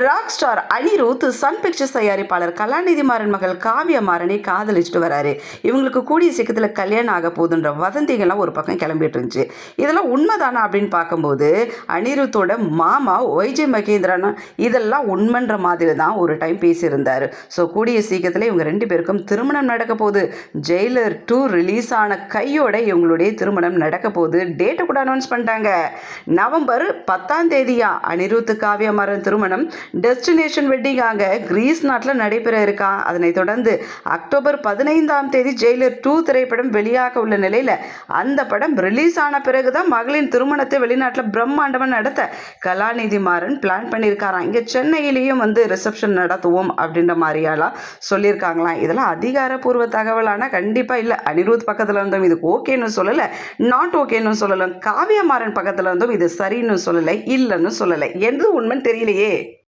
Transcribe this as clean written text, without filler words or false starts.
Rock star Anirudh Sun Pictures தயாரிப்பாளர் கலாநிதி மாறன் மகள் காவியா மாறனை காதலிச்சுட்டு வராரு. இவங்களுக்கு கூடிய சீக்கிரத்தில் கல்யாணம் ஆக போகுதுன்ற வதந்திகள்லாம் ஒரு பக்கம் கிளம்பிட்டு இருந்துச்சு. இதெல்லாம் உண்மைதானா அப்படின்னு பார்க்கும்போது அனிருத்தோட மாமா ஒய்ஜே மகேந்திரன் இதெல்லாம் உண்மைன்ற மாதிரி தான் ஒரு டைம் பேசியிருந்தார். ஸோ கூடிய சீக்கிரத்தில் இவங்க 2 பேருக்கும் திருமணம் நடக்க போகுது. ஜெயிலர் 2 ரிலீஸ் ஆன கையோட இவங்களுடைய திருமணம் நடக்க போகுது. டேட்டை கூட அனௌன்ஸ் பண்ணிட்டாங்க. நவம்பர் 10ஆம் தேதியா அனிருத் காவியா மாறன் திருமணம் டெஸ்டினேஷன் வெட்டிங்காக கிரீஸ் நாட்டில் நடைபெற இருக்கா. அதனைத் தொடர்ந்து அக்டோபர் 15ஆம் தேதி ஜெயிலர் 2 திரைப்படம் வெளியாக உள்ள நிலையில் அந்த படம் ரிலீஸ் ஆன பிறகுதான் மகளின் திருமணத்தை வெளிநாட்டில் பிரம்மாண்டமாக நடத்த கலாநிதி மாறன் பிளான் பண்ணியிருக்காராம். இங்கே சென்னையிலையும் ரிசப்ஷன் நடத்துவோம் அப்படின்ற மாதிரியாலாம் சொல்லியிருக்காங்களாம். இதெல்லாம் அதிகாரப்பூர்வ தகவலான கண்டிப்பாக இல்லை. அனிருத் பக்கத்தில் இருந்தும் இதுக்கு ஓகேன்னு சொல்லலை, நாட் ஓகேன்னு சொல்லலை. காவியா மாறன் பக்கத்தில் இருந்தும் இது சரின்னு சொல்லலை, இல்லைன்னு சொல்லலை. எது உண்மைன்னு தெரியலையே.